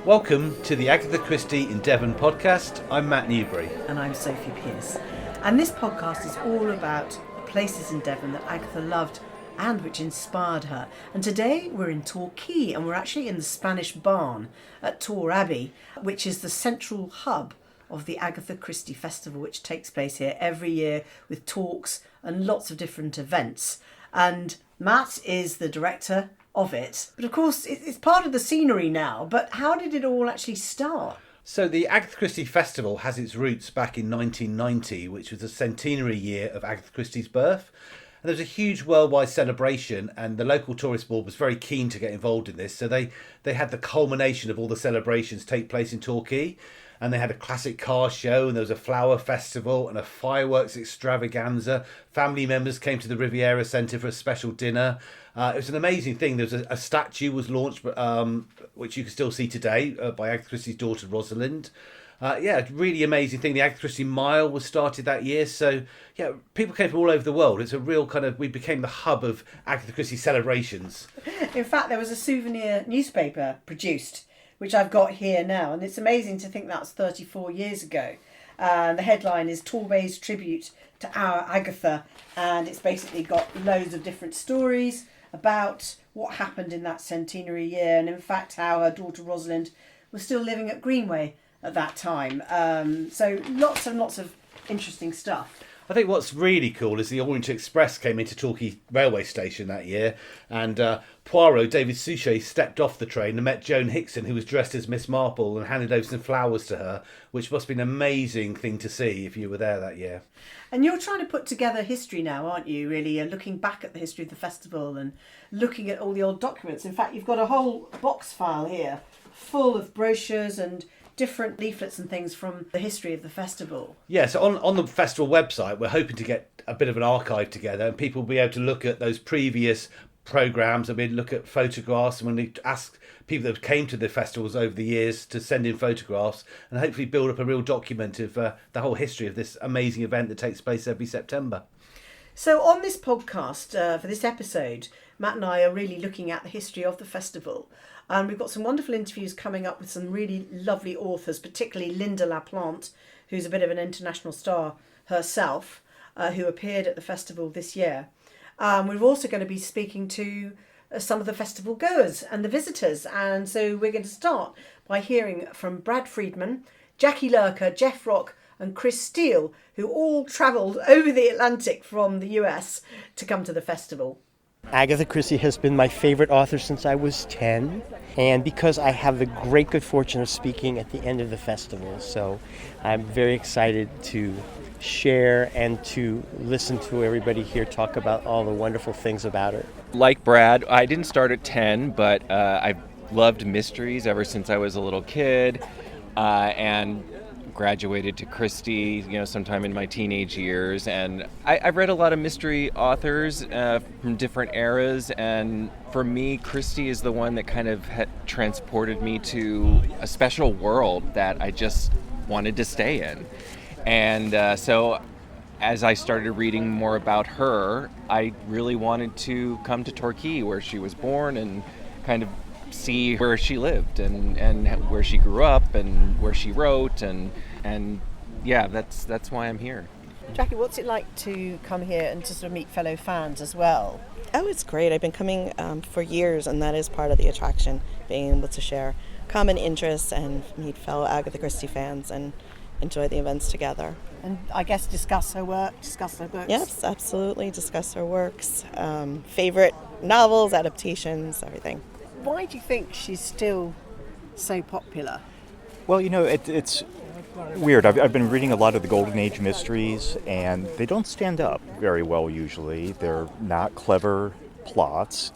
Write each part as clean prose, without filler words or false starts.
Welcome to the Agatha Christie in Devon podcast. I'm Matt Newbury. And I'm Sophie Pearce. And this podcast is all about places in Devon that Agatha loved and which inspired her. And today we're in Torquay, and we're actually in the Spanish Barn at Tor Abbey, which is the central hub of the Agatha Christie Festival, which takes place here every year with talks and lots of different events. And Matt is the director of it. But of course, it's part of the scenery now. But how did it all actually start? So the Agatha Christie Festival has its roots back in 1990, which was the centenary year of Agatha Christie's birth. And there was a huge worldwide celebration, and the local tourist board was very keen to get involved in this. So they had the culmination of all the celebrations take place in Torquay. And they had a classic car show, and there was a flower festival and a fireworks extravaganza. Family members came to the Riviera Centre for a special dinner. It was an amazing thing. There was a statue was launched, which you can still see today, by Agatha Christie's daughter Rosalind. Really amazing thing. The Agatha Christie Mile was started that year. So, yeah, people came from all over the world. It's a real we became the hub of Agatha Christie celebrations. In fact, there was a souvenir newspaper produced, which I've got here now. And it's amazing to think that's 34 years ago. The headline is Torbay's Tribute to Our Agatha. And it's basically got loads of different stories about what happened in that centenary year. And in fact, how her daughter Rosalind was still living at Greenway at that time. So lots and lots of interesting stuff. I think what's really cool is the Orient Express came into Torquay railway station that year, and Poirot, David Suchet, stepped off the train and met Joan Hickson, who was dressed as Miss Marple, and handed over some flowers to her, which must have been an amazing thing to see if you were there that year. And you're trying to put together history now, aren't you, really? Looking back at the history of the festival and looking at all the old documents. In fact, you've got a whole box file here full of brochures and different leaflets and things from the history of the festival. Yeah, so on the festival website, we're hoping to get a bit of an archive together, and people will be able to look at those previous programmes. They'll be able to look at photographs, and when we ask people that came to the festivals over the years to send in photographs, and hopefully build up a real document of the whole history of this amazing event that takes place every September. So on this podcast, for this episode, Matt and I are really looking at the history of the festival. And we've got some wonderful interviews coming up with some really lovely authors, particularly Lynda La Plante, who's a bit of an international star herself, who appeared at the festival this year. We're also going to be speaking to some of the festival goers and the visitors. And so we're going to start by hearing from Brad Friedman, Jackie Lurker, Jeff Rock and Chris Steele, who all travelled over the Atlantic from the US to come to the festival. Agatha Christie has been my favorite author since I was 10, and because I have the great good fortune of speaking at the end of the festival, so I'm very excited to share and to listen to everybody here talk about all the wonderful things about her. Like Brad, I didn't start at 10, but I've loved mysteries ever since I was a little kid, and graduated to Christie, sometime in my teenage years, and I've read a lot of mystery authors from different eras, and for me, Christie is the one that kind of transported me to a special world that I just wanted to stay in. And so as I started reading more about her, I really wanted to come to Torquay, where she was born, and kind of see where she lived and where she grew up and where she wrote, and yeah, that's why I'm here. Jackie, what's it like to come here and to sort of meet fellow fans as well? Oh, it's great. I've been coming for years, and that is part of the attraction, being able to share common interests and meet fellow Agatha Christie fans and enjoy the events together. And I guess discuss her work, discuss her books. Yes, absolutely. Discuss her works, favorite novels, adaptations, everything. Why do you think she's still so popular? Well, it's weird. I've been reading a lot of the Golden Age mysteries, and they don't stand up very well usually. They're not clever plots.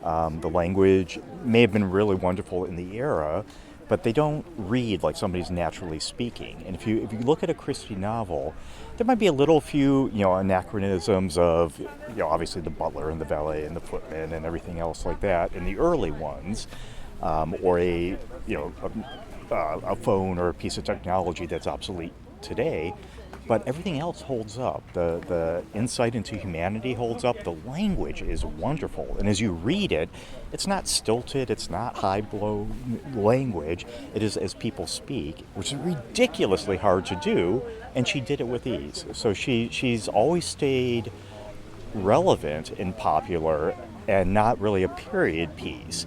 The language may have been really wonderful in the era, but they don't read like somebody's naturally speaking. And if you look at a Christie novel, there might be a few anachronisms of obviously the butler and the valet and the footman and everything else like that in the early ones, or a phone or a piece of technology that's obsolete today. but everything else holds up. The insight into humanity holds up. The language is wonderful. And as you read it, it's not stilted, it's not high-blow language. It is as people speak, which is ridiculously hard to do, and she did it with ease. So she's always stayed relevant and popular and not really a period piece.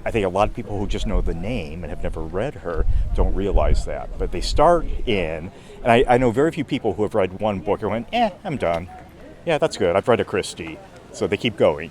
I think a lot of people who just know the name and have never read her don't realize that. But they start in, and I know very few people who have read one book and went, I'm done. Yeah, that's good. I've read a Christie. So they keep going.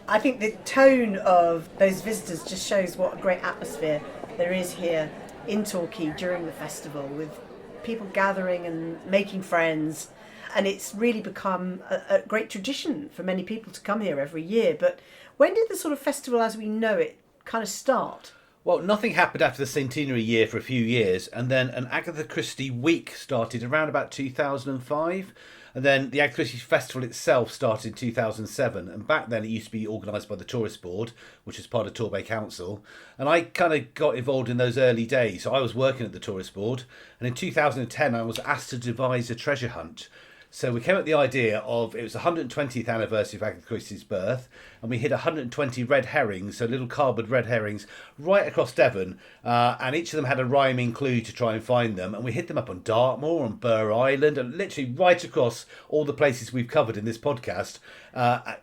I think the tone of those visitors just shows what a great atmosphere there is here in Torquay during the festival, with people gathering and making friends. And it's really become a great tradition for many people to come here every year. But when did the sort of festival as we know it kind of start? Well, nothing happened after the centenary year for a few years, and then an Agatha Christie week started around about 2005, and then the Agatha Christie Festival itself started in 2007, and back then it used to be organised by the Tourist Board, which is part of Torquay Council, and I kind of got involved in those early days. So I was working at the Tourist Board, and in 2010 I was asked to devise a treasure hunt. So we came up with the idea of, it was the 120th anniversary of Agatha Christie's birth, and we hid 120 red herrings, so little cardboard red herrings, right across Devon, and each of them had a rhyming clue to try and find them, and we hid them up on Dartmoor, on Burr Island, and literally right across all the places we've covered in this podcast.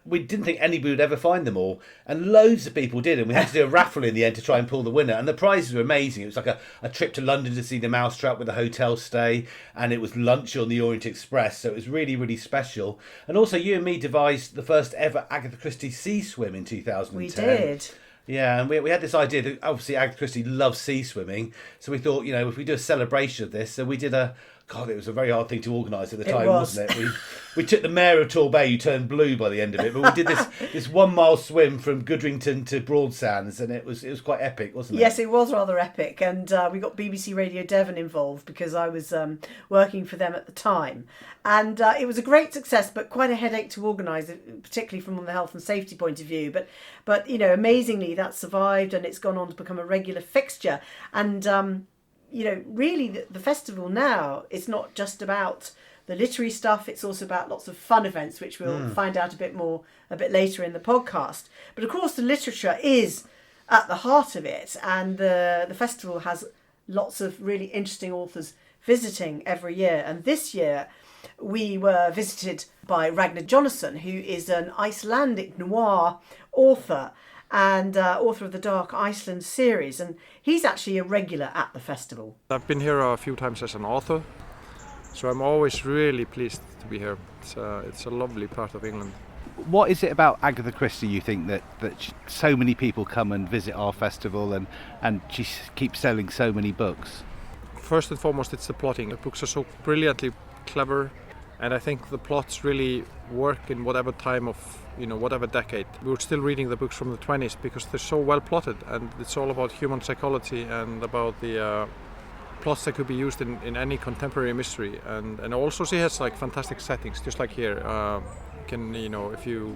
We didn't think anybody would ever find them all, and loads of people did, and we had to do a raffle in the end to try and pull the winner, and the prizes were amazing. It was like a trip to London to see the Mousetrap with a hotel stay, and it was lunch on the Orient Express, so it was really, really special. And also you and me devised the first ever Agatha Christie sea swim in 2010. We did. Yeah, and we had this idea that obviously Agatha Christie loves sea swimming, so we thought, if we do a celebration of this, so we did it was a very hard thing to organise at the time, wasn't it? We took the mayor of Torquay, who turned blue by the end of it, but we did this 1 mile swim from Goodrington to Broadsands, and it was quite epic, wasn't it? Yes, it was rather epic, and we got BBC Radio Devon involved because I was working for them at the time, and it was a great success, but quite a headache to organise, particularly from the health and safety point of view. But amazingly, that survived, and it's gone on to become a regular fixture, and. Really the festival now is not just about the literary stuff, it's also about lots of fun events, which we'll find out a bit later in the podcast. But of course the literature is at the heart of it, and the festival has lots of really interesting authors visiting every year. And this year we were visited by Ragnar Jónasson, who is an Icelandic noir author, and author of the Dark Iceland series, and he's actually a regular at the festival. I've been here a few times as an author, so I'm always really pleased to be here. It's a lovely part of England. What is it about Agatha Christie you think that so many people come and visit our festival, and she keeps selling so many books? First and foremost, it's the plotting. The books are so brilliantly clever, and I think the plots really work in whatever time of, whatever decade. We were still reading the books from the 20s because they're so well plotted, and it's all about human psychology and about the plots that could be used in any contemporary mystery. And also she has like fantastic settings, just like here. If you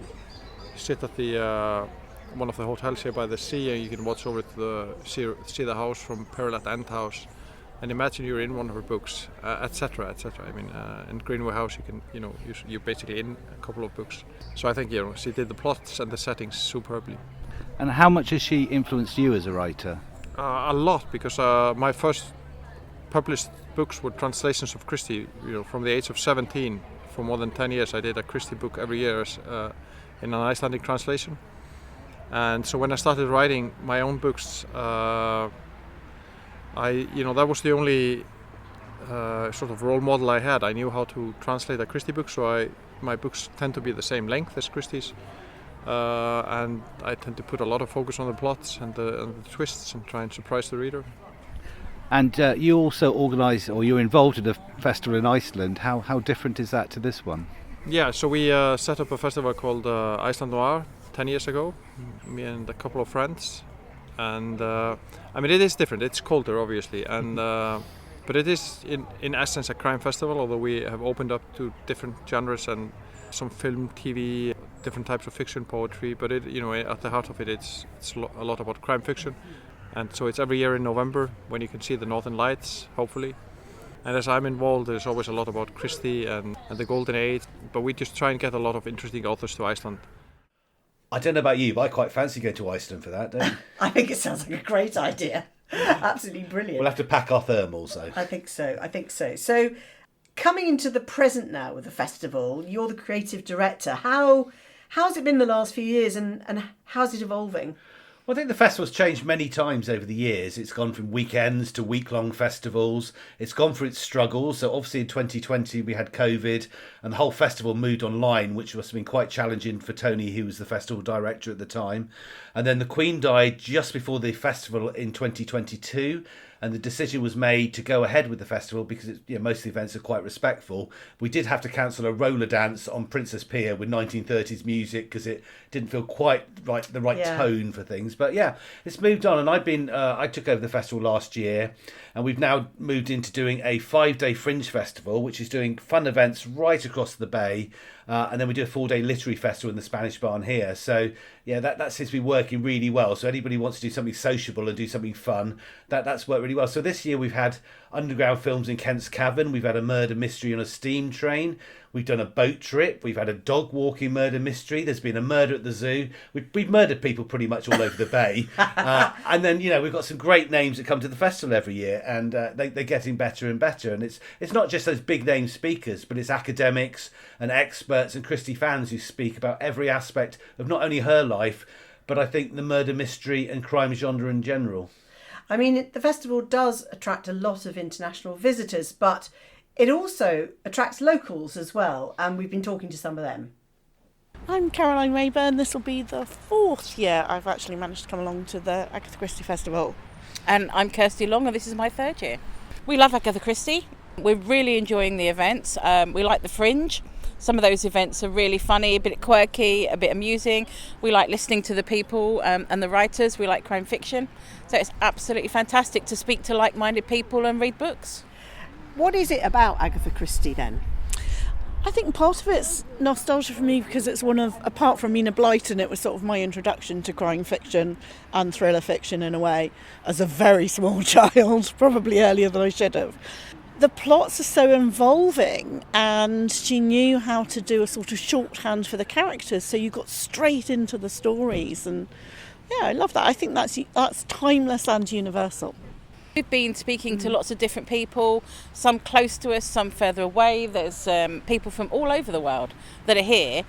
sit at the one of the hotels here by the sea, and you can watch over to see the house from Peril at the End House, and imagine you're in one of her books, etc., etc. I mean, in Greenway House, you're basically in a couple of books. So I think she did the plots and the settings superbly. And how much has she influenced you as a writer? A lot, because my first published books were translations of Christie. From the age of 17, for more than 10 years, I did a Christie book every year in an Icelandic translation. And so when I started writing my own books, that was the only sort of role model I had. I knew how to translate a Christie book, so my books tend to be the same length as Christie's, and I tend to put a lot of focus on the plots and the twists and try and surprise the reader. And you also organise, or you're involved in a festival in Iceland. How different is that to this one? Yeah, so we set up a festival called Iceland Noir 10 years ago, me and a couple of friends. And it is different. It's colder, obviously, and but it is in essence a crime festival. Although we have opened up to different genres and some film, TV, different types of fiction, poetry. But at the heart of it, it's a lot about crime fiction. And so it's every year in November when you can see the Northern Lights, hopefully. And as I'm involved, there's always a lot about Christie and the Golden Age, but we just try and get a lot of interesting authors to Iceland. I don't know about you, but I quite fancy going to Iceland for that, don't you? I think it sounds like a great idea. Absolutely brilliant. We'll have to pack our thermals, though. I think so. So, coming into the present now with the festival, you're the creative director. How's it been the last few years, and how's it evolving? Well, I think the festival's changed many times over the years. It's gone from weekends to week-long festivals. It's gone through its struggles. So obviously in 2020 we had COVID and the whole festival moved online, which must have been quite challenging for Tony, who was the festival director at the time. And then the Queen died just before the festival in 2022. And the decision was made to go ahead with the festival because most of the events are quite respectful. We did have to cancel a roller dance on Princess Pier with 1930s music because it didn't feel quite the right tone for things. But yeah, it's moved on. And I took over the festival last year, and we've now moved into doing a 5-day Fringe Festival, which is doing fun events right across the bay. And then we do a 4-day literary festival in the Spanish Barn here. So yeah, that seems to be working really well. So anybody who wants to do something sociable and do something fun, that's worked really well. So this year we've had underground films in Kent's Cavern. We've had a murder mystery on a steam train. We've done a boat trip. We've had a dog walking murder mystery. There's been a murder at the zoo. We've murdered people pretty much all over the bay. And then, we've got some great names that come to the festival every year, and they're getting better and better. And it's not just those big name speakers, but it's academics and experts and Christie fans who speak about every aspect of not only her life, but I think the murder mystery and crime genre in general. I mean, the festival does attract a lot of international visitors, but it also attracts locals as well, and we've been talking to some of them. I'm Caroline Rayburn. This will be the 4th year I've actually managed to come along to the Agatha Christie Festival. And I'm Kirsty Long, and this is my 3rd year. We love Agatha Christie. We're really enjoying the events. We like the Fringe. Some of those events are really funny, a bit quirky, a bit amusing. We like listening to the people and the writers. We like crime fiction. So it's absolutely fantastic to speak to like-minded people and read books. What is it about Agatha Christie then? I think part of it's nostalgia for me because it's apart from Mina Blyton, it was sort of my introduction to crime fiction and thriller fiction in a way as a very small child, probably earlier than I should have. The plots are so involving, and she knew how to do a sort of shorthand for the characters, so you got straight into the stories, and yeah, I love that. I think that's timeless and universal. We've been speaking to lots of different people, some close to us, some further away. There's people from all over the world that are here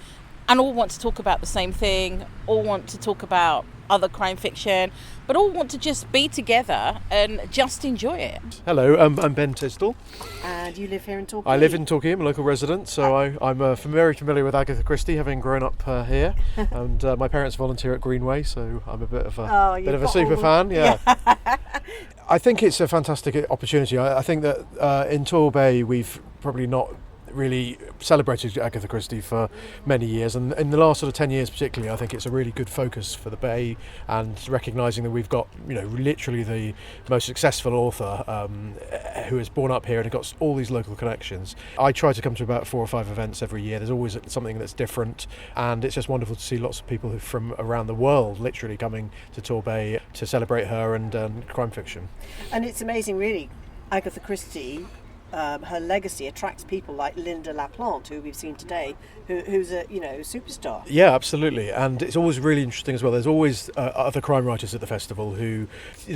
and all want to talk about the same thing, all want to talk about other crime fiction, but all want to just be together and just enjoy it. Hello, I'm Ben Tisdall. And you live here in Torquay? I live in Torquay, I'm a local resident, so I'm very familiar with Agatha Christie, having grown up here. And my parents volunteer at Greenway, so I'm a bit of a super fan. Yeah. I think it's a fantastic opportunity. I think that in Torquay we've probably not really celebrated Agatha Christie for many years, and in the last sort of 10 years particularly, I think it's a really good focus for the Bay, and recognising that we've got literally the most successful author who is born up here and got all these local connections. I try to come to about 4 or 5 events every year. There's always something that's different, and it's just wonderful to see lots of people from around the world literally coming to Torquay to celebrate her and crime fiction. And it's amazing, really. Agatha Christie, her legacy attracts people like Lynda La Plante, who we've seen today, who's a superstar. Yeah, absolutely, and it's always really interesting as well. There's always other crime writers at the festival who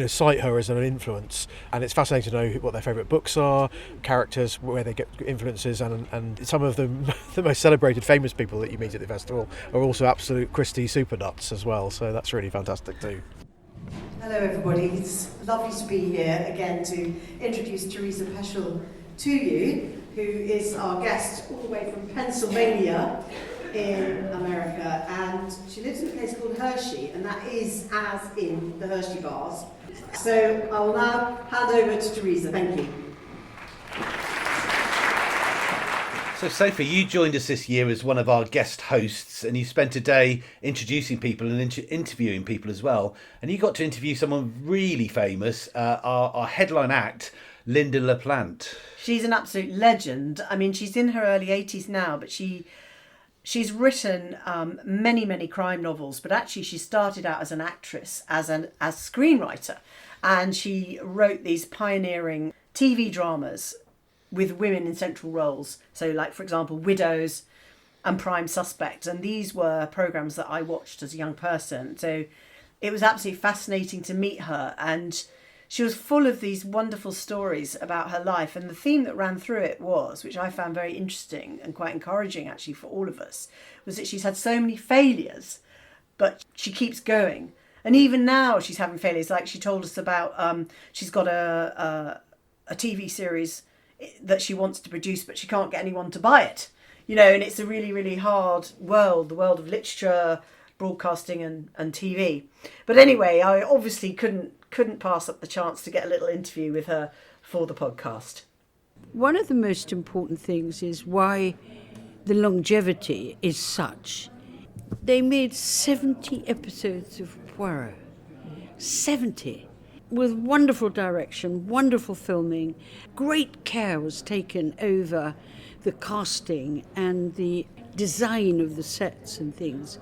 cite her as an influence, and it's fascinating to know what their favourite books are, characters, where they get influences, and some of the most celebrated, famous people that you meet at the festival are also absolute Christie super nuts as well. So that's really fantastic too. Hello everybody, it's lovely to be here again to introduce Teresa Peschel to you, who is our guest all the way from Pennsylvania in America, and she lives in a place called Hershey, and that is as in the Hershey bars. So I will now hand over to Teresa. Thank you. So Sophie, you joined us this year as one of our guest hosts, and you spent a day introducing people and interviewing people as well. And you got to interview someone really famous, our headline act, Lynda La Plante. She's an absolute legend. I mean, she's in her early 80s now, but she's written many crime novels. But actually, she started out as an actress, as screenwriter, and she wrote these pioneering TV dramas with women in central roles. So, like, for example, Widows and Prime Suspect. And these were programmes that I watched as a young person. So it was absolutely fascinating to meet her. And she was full of these wonderful stories about her life. And the theme that ran through it was, which I found very interesting and quite encouraging actually for all of us, was that she's had so many failures, but she keeps going. And even now she's having failures. Like she told us about, she's got a TV series that she wants to produce, but she can't get anyone to buy it. You know, and it's a really, really hard world, the world of literature, broadcasting and TV. But anyway, I obviously couldn't pass up the chance to get a little interview with her for the podcast. One of the most important things is why the longevity is such. They made 70 episodes of Poirot. 70. With wonderful direction, wonderful filming. Great care was taken over the casting and the design of the sets and things.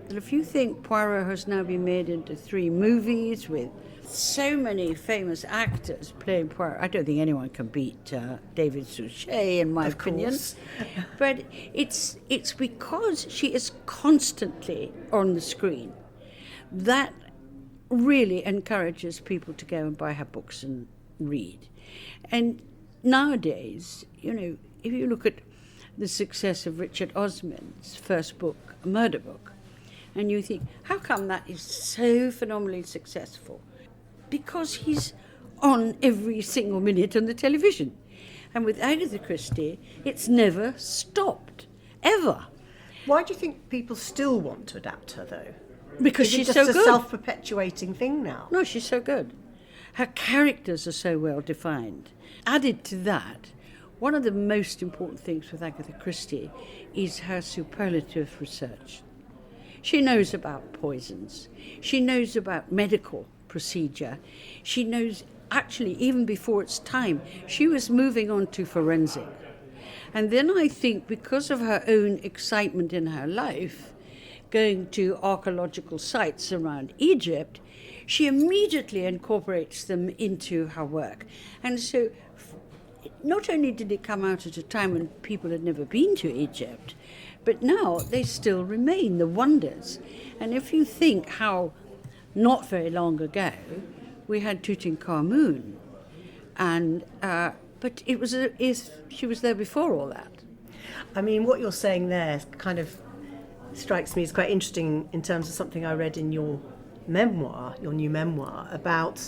And if you think Poirot has now been made into 3 movies with so many famous actors playing Poirot, I don't think anyone can beat David Suchet, in my opinion. But it's because she is constantly on the screen that really encourages people to go and buy her books and read. And nowadays, you know, if you look at the success of Richard Osman's first book, a murder book, and you think, how come that is so phenomenally successful? Because he's on every single minute on the television. And with Agatha Christie, it's never stopped, ever. Why do you think people still want to adapt her, though? Because she's so good. It's just a self-perpetuating thing now. No, she's so good. Her characters are so well defined. Added to that, one of the most important things with Agatha Christie is her superlative research. She knows about poisons. She knows about medical procedure. She knows, actually, even before its time, she was moving on to forensic. And then I think because of her own excitement in her life, going to archaeological sites around Egypt, she immediately incorporates them into her work. And so not only did it come out at a time when people had never been to Egypt, but now they still remain, the wonders. And if you think how not very long ago we had Tutankhamun, and but she was there before all that. I mean, what you're saying there kind of strikes me as quite interesting in terms of something I read in your memoir, your new memoir, about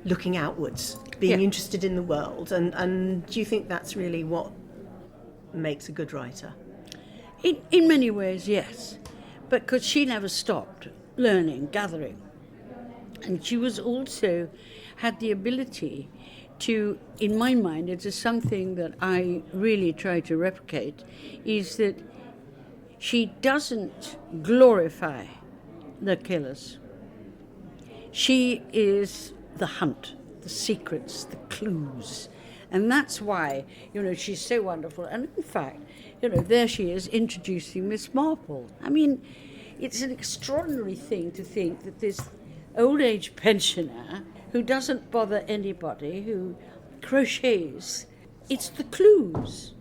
looking outwards, being interested in the world. And do you think that's really what makes a good writer? In many ways, yes. Because she never stopped learning, gathering. And she was also had the ability to, in my mind, it is something that I really try to replicate, is that she doesn't glorify the killers. She is the hunt, the secrets, the clues. And that's why, she's so wonderful. And in fact, there she is introducing Miss Marple. I mean, it's an extraordinary thing to think that this old age pensioner who doesn't bother anybody, who crochets, it's the clues.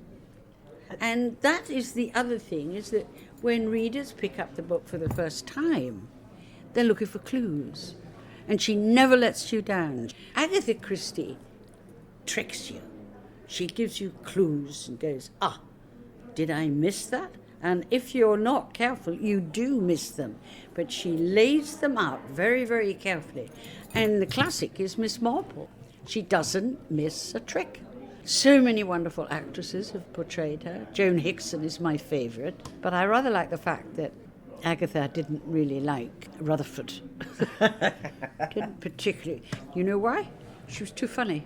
And that is the other thing, is that when readers pick up the book for the first time, they're looking for clues. And she never lets you down. Agatha Christie tricks you. She gives you clues and goes, did I miss that? And if you're not careful, you do miss them. But she lays them out very, very carefully. And the classic is Miss Marple. She doesn't miss a trick. So many wonderful actresses have portrayed her. Joan Hickson is my favourite. But I rather like the fact that Agatha didn't really like Rutherford. Didn't particularly. You know why? She was too funny.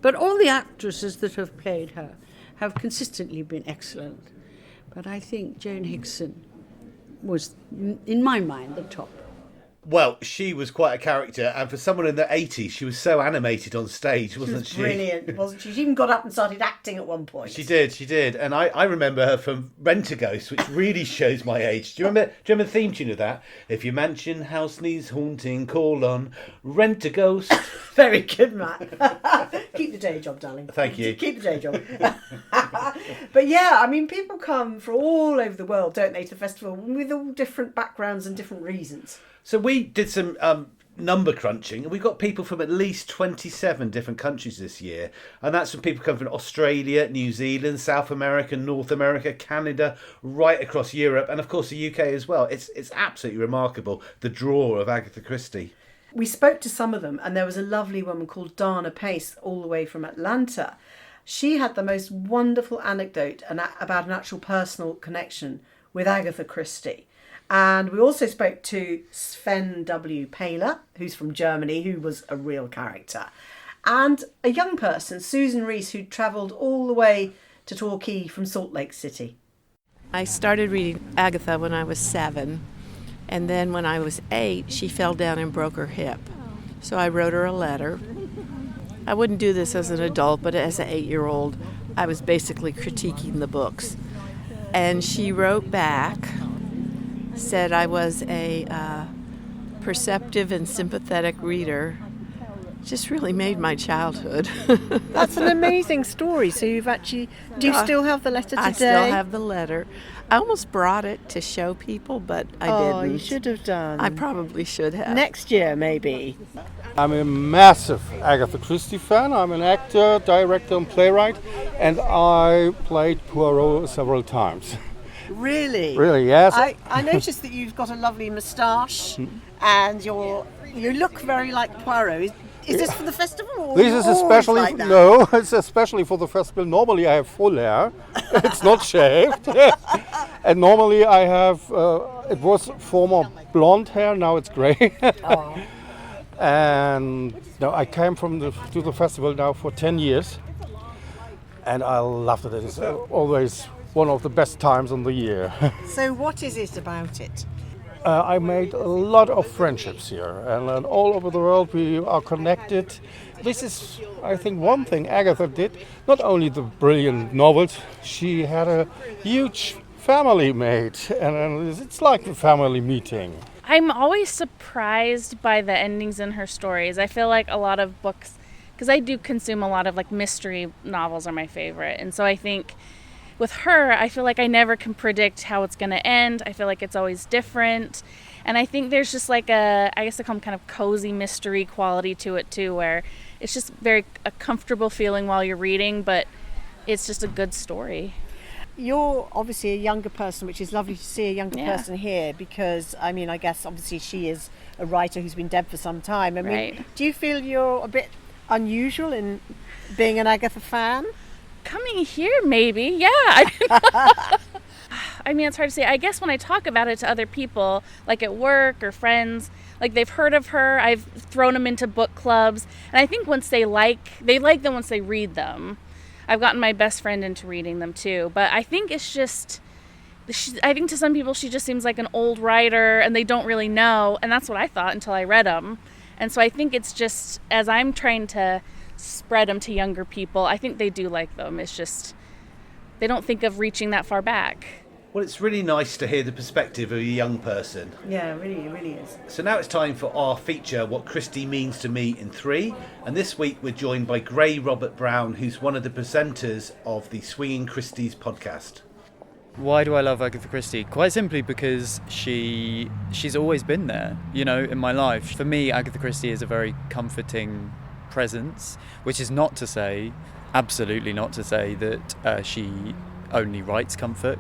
But all the actresses that have played her have consistently been excellent. But I think Joan Hickson was, in my mind, the top. Well, she was quite a character, and for someone in the 80s, she was so animated on stage, wasn't she? Brilliant, wasn't she? She even got up and started acting at one point. She did. And I remember her from Rent-A-Ghost, which really shows my age. Do you remember the theme tune of that? If your mansion house needs haunting, call on Rent-A-Ghost. Very good, Matt. Keep the day job, darling. Thank you. Keep the day job. But yeah, I mean, people come from all over the world, don't they, to the festival with all different backgrounds and different reasons. So we did some number crunching, and we got people from at least 27 different countries this year, and that's from people coming from Australia, New Zealand, South America, North America, Canada, right across Europe, and of course the UK as well. It's absolutely remarkable, the draw of Agatha Christie. We spoke to some of them, and there was a lovely woman called Dana Pace, all the way from Atlanta. She had the most wonderful anecdote about an actual personal connection with Agatha Christie. And we also spoke to Sven W. Paler, who's from Germany, who was a real character. And a young person, Susan Rees, who travelled all the way to Torquay from Salt Lake City. I started reading Agatha when I was 7. And then when I was 8, she fell down and broke her hip. So I wrote her a letter. I wouldn't do this as an adult, but as an 8-year-old, I was basically critiquing the books. And she wrote back, said I was a perceptive and sympathetic reader. Just really made my childhood. That's an amazing story. So you've actually... Do you still have the letter today? I still have the letter. I almost brought it to show people, but I didn't. Oh, you should have done. I probably should have. Next year, maybe. I'm a massive Agatha Christie fan. I'm an actor, director, and playwright, and I played Poirot several times. Really? Really, yes. I noticed that you've got a lovely moustache, and you look very like Poirot. Is this for the festival? Or this is especially like that? No, it's especially for the festival. Normally I have full hair. It's not shaved. And normally I have it was former blonde hair, now it's grey. Oh. And no, I came to the festival now for 10 years, and I loved it. It's always one of the best times in the year. So what is it about it? I made a lot of friendships here, and all over the world we are connected. This is, I think, one thing Agatha did. Not only the brilliant novels, she had a huge family made, and it's like a family meeting. I'm always surprised by the endings in her stories. I feel like a lot of books, because I do consume a lot of like mystery novels are my favorite, and so I think with her, I feel like I never can predict how it's going to end. I feel like it's always different. And I think there's just like I guess they call them kind of cozy mystery quality to it too, where it's just a comfortable feeling while you're reading, but it's just a good story. You're obviously a younger person, which is lovely to see a younger person here, because, I mean, I guess obviously she is a writer who's been dead for some time. I mean, do you feel you're a bit unusual in being an Agatha fan? Coming here, maybe, yeah. I mean, it's hard to say. I guess when I talk about it to other people, like at work or friends, like they've heard of her, I've thrown them into book clubs, and I think once they like them once they read them. I've gotten my best friend into reading them too, but I think it's just, I think to some people she just seems like an old writer and they don't really know, and that's what I thought until I read them. And so I think it's just, as I'm trying to spread them to younger people, I think they do like them. It's just they don't think of reaching that far back. Well, it's really nice to hear the perspective of a young person. Yeah, it really is. So now it's time for our feature, What Christie Means to Me in 3. And this week we're joined by Gray Robert Brown, who's one of the presenters of the Swinging Christies podcast. Why do I love Agatha Christie? Quite simply because she's always been there, in my life. For me, Agatha Christie is a very comforting presence, which is absolutely not to say that she only writes comfort.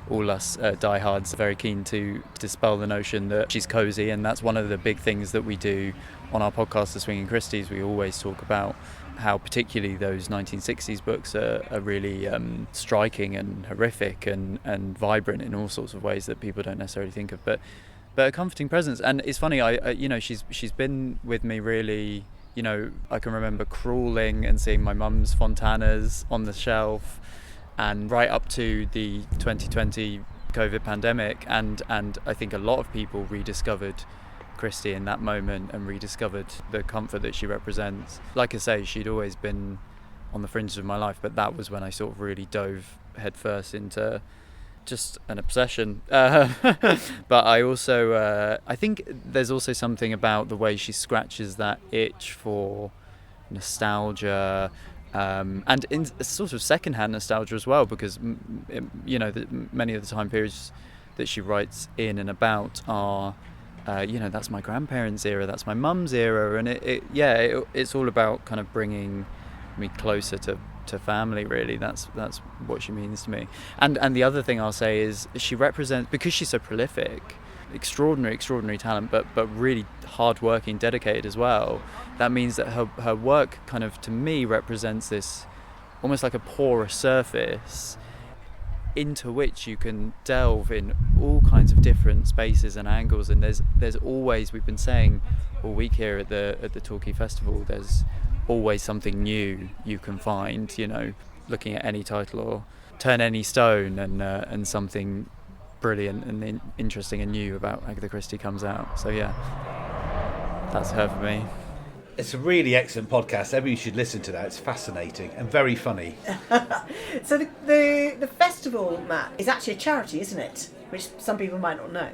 All us diehards are very keen to dispel the notion that she's cozy, and that's one of the big things that we do on our podcast, The Swinging Christies. We always talk about how particularly those 1960s books are really striking and horrific and vibrant in all sorts of ways that people don't necessarily think of, but a comforting presence. And it's funny, she's been with me really. I can remember crawling and seeing my mum's Fontanas on the shelf, and right up to the 2020 COVID pandemic, and I think a lot of people rediscovered Christie in that moment and rediscovered the comfort that she represents. Like I say, she'd always been on the fringes of my life, but that was when I sort of really dove headfirst into just an obsession. But I also I think there's also something about the way she scratches that itch for nostalgia, and in sort of secondhand nostalgia as well, because many of the time periods that she writes in and about are, that's my grandparents' era, that's my mum's era, and it's all about kind of bringing me closer to family, really. That's what she means to me. And the other thing I'll say is she represents, because she's so prolific, extraordinary talent, but really hard-working, dedicated as well. That means that her work kind of, to me, represents this almost like a porous surface into which you can delve in all kinds of different spaces and angles. And there's always, we've been saying all week here at the Torquay Festival, there's always something new you can find, looking at any title or turn any stone, and something brilliant and interesting and new about Agatha Christie comes out. So yeah, that's her for me. It's a really excellent podcast. Everybody should listen to that. It's fascinating and very funny. So the festival, Matt, is actually a charity, isn't it? Which some people might not know.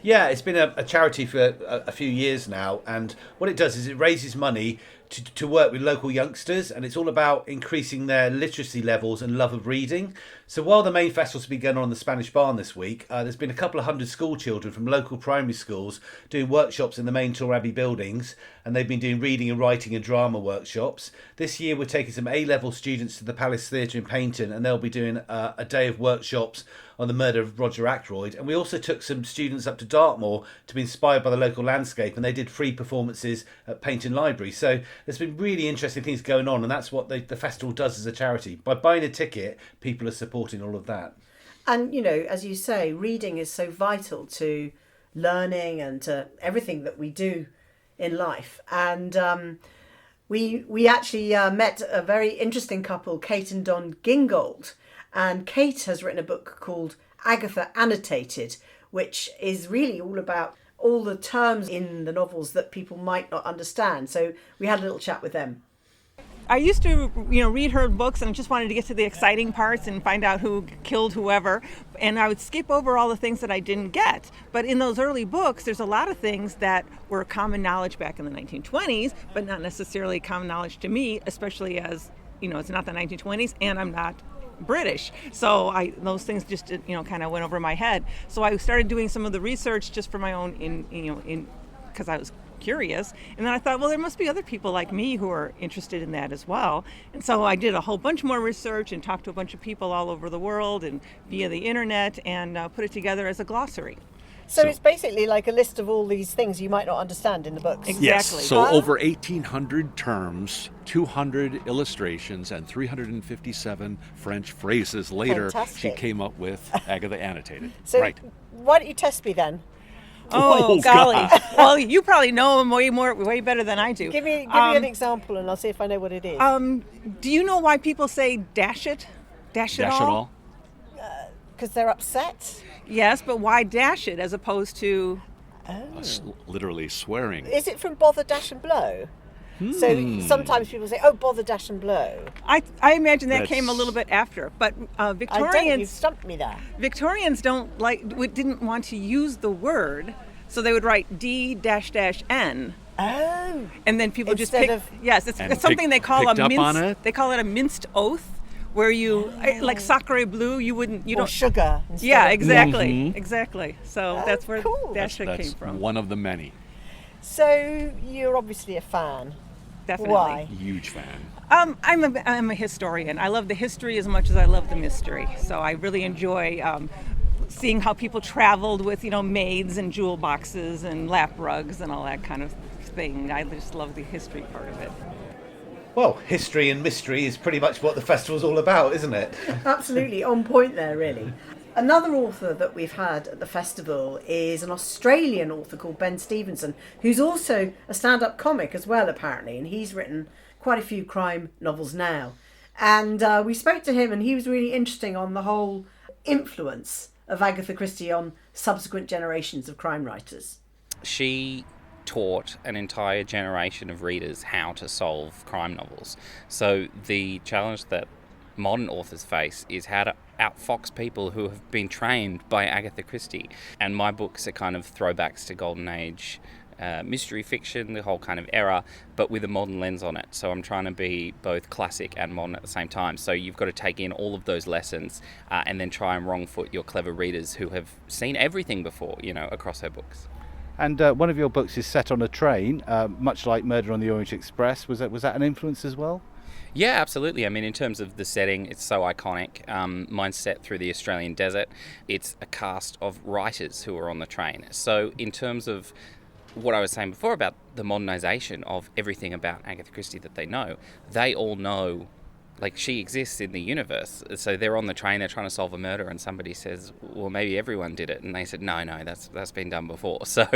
Yeah, it's been a charity for a few years now, and what it does is it raises money to work with local youngsters, and it's all about increasing their literacy levels and love of reading. So while the main festival's been going on in the Spanish Barn this week, there's been a couple of hundred school children from local primary schools doing workshops in the main Torquay Abbey buildings, and they've been doing reading and writing and drama workshops. This year we're taking some A-level students to the Palace Theatre in Paignton, and they'll be doing a day of workshops on the murder of Roger Ackroyd. And we also took some students up to Dartmoor to be inspired by the local landscape, and they did free performances at Paignton Library. So there's been really interesting things going on, and that's what the festival does as a charity. By buying a ticket, people are supporting all of that. And, as you say, reading is so vital to learning and to everything that we do in life. And we actually met a very interesting couple, Kate and Don Gingold. And Kate has written a book called Agatha Annotated, which is really all about all the terms in the novels that people might not understand. So we had a little chat with them. I used to, read her books and just wanted to get to the exciting parts and find out who killed whoever. And I would skip over all the things that I didn't get. But in those early books, there's a lot of things that were common knowledge back in the 1920s, but not necessarily common knowledge to me, especially as, it's not the 1920s and I'm not British. So those things just, kind of went over my head. So I started doing some of the research just for my own, because I was curious. And then I thought, well, there must be other people like me who are interested in that as well. And so I did a whole bunch more research and talked to a bunch of people all over the world and via the internet, and put it together as a glossary. So it's basically like a list of all these things you might not understand in the books. Exactly. Yes, so over 1,800 terms, 200 illustrations, and 357 French phrases later, Fantastic. She came up with Agatha Annotated. So right. Why don't you test me then? Oh, golly. God. Well, you probably know them way better than I do. Give me an example and I'll see if I know what it is. Do you know why people say dash it? Dash it all? Because they're upset? Yes, but why dash it as opposed to... Literally swearing. Is it from bother, dash and blow? So sometimes people say, oh, bother, dash and blow. I imagine that came a little bit after, but Victorians... You stumped me there. Victorians didn't want to use the word, so they would write D-N. Oh. And then people just pick... of... Yes, it's something they call a minced... They call it a minced oath. Where you, like sacre bleu, you don't... sugar. Yeah, exactly, exactly. So that's where dash it came from. One of the many. So you're obviously a fan. Definitely. Why? Huge fan. I'm a historian. I love the history as much as I love the mystery. So I really enjoy seeing how people traveled with, maids and jewel boxes and lap rugs and all that kind of thing. I just love the history part of it. Well, history and mystery is pretty much what the festival's all about, isn't it? Absolutely, on point there, really. Another author that we've had at the festival is an Australian author called Ben Stevenson, who's also a stand-up comic as well, apparently, and he's written quite a few crime novels now. And we spoke to him, and he was really interesting on the whole influence of Agatha Christie on subsequent generations of crime writers. She taught an entire generation of readers how to solve crime novels. So the challenge that modern authors face is how to outfox people who have been trained by Agatha Christie. And my books are kind of throwbacks to Golden Age mystery fiction, the whole kind of era, but with a modern lens on it. So I'm trying to be both classic and modern at the same time. So you've got to take in all of those lessons and then try and wrong foot your clever readers who have seen everything before, across her books. And one of your books is set on a train, much like Murder on the Orient Express. Was that an influence as well? Yeah, absolutely. I mean, in terms of the setting, it's so iconic. Mine's set through the Australian desert. It's a cast of writers who are on the train. So in terms of what I was saying before about the modernisation of everything about Agatha Christie that they all know, like, she exists in the universe. So they're on the train, they're trying to solve a murder, and somebody says, well, maybe everyone did it. And they said, no, that's been done before. So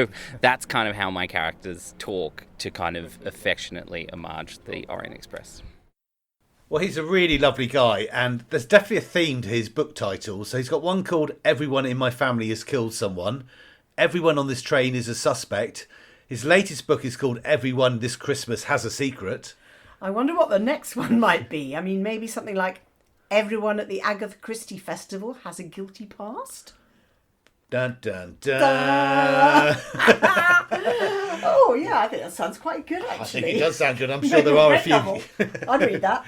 that's kind of how my characters talk to kind of affectionately homage the Orient Express. Well, he's a really lovely guy, and there's definitely a theme to his book titles. So he's got one called Everyone in My Family Has Killed Someone. Everyone on this train is a suspect. His latest book is called Everyone This Christmas Has a Secret. I wonder what the next one might be. I mean, maybe something like Everyone at the Agatha Christie Festival Has a Guilty Past? Dun, dun, dun. Oh, yeah, I think that sounds quite good, actually. I think it does sound good. I'm sure there are a few. I'd read that.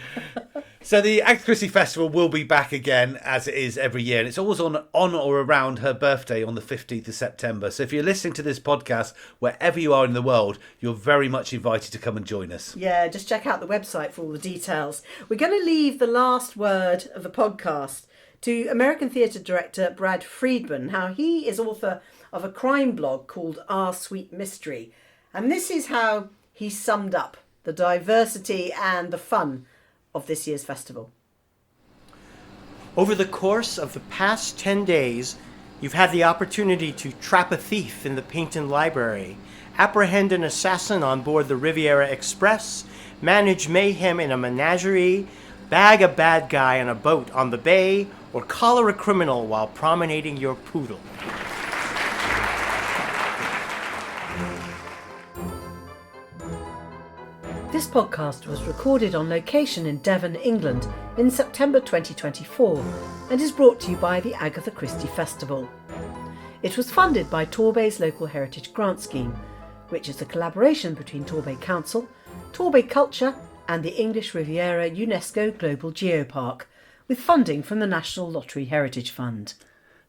So the Agatha Christie Festival will be back again, as it is every year. And it's always on or around her birthday on the 15th of September. So if you're listening to this podcast, wherever you are in the world, you're very much invited to come and join us. Yeah, just check out the website for all the details. We're going to leave the last word of the podcast to American theatre director Brad Friedman. Now, he is author of a crime blog called Our Sweet Mystery. And this is how he summed up the diversity and the fun of this year's festival. Over the course of the past 10 days, you've had the opportunity to trap a thief in the Paynton Library, apprehend an assassin on board the Riviera Express, manage mayhem in a menagerie, bag a bad guy on a boat on the bay, or collar a criminal while promenading your poodle. This podcast was recorded on location in Devon, England in September 2024 and is brought to you by the Agatha Christie Festival. It was funded by Torquay's Local Heritage Grant Scheme, which is a collaboration between Torquay Council, Torquay Culture and the English Riviera UNESCO Global Geopark, with funding from the National Lottery Heritage Fund.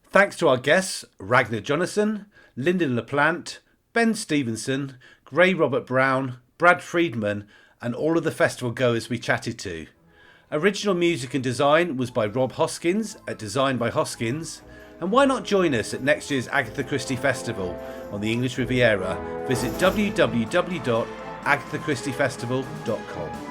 Thanks to our guests, Ragnar Jónasson, Lynda La Plante, Ben Stevenson, Gray Robert Brown, Brad Friedman, and all of the festival goers we chatted to. Original music and design was by Rob Hoskins at Design by Hoskins. And why not join us at next year's Agatha Christie Festival on the English Riviera? Visit www.agathachristiefestival.com.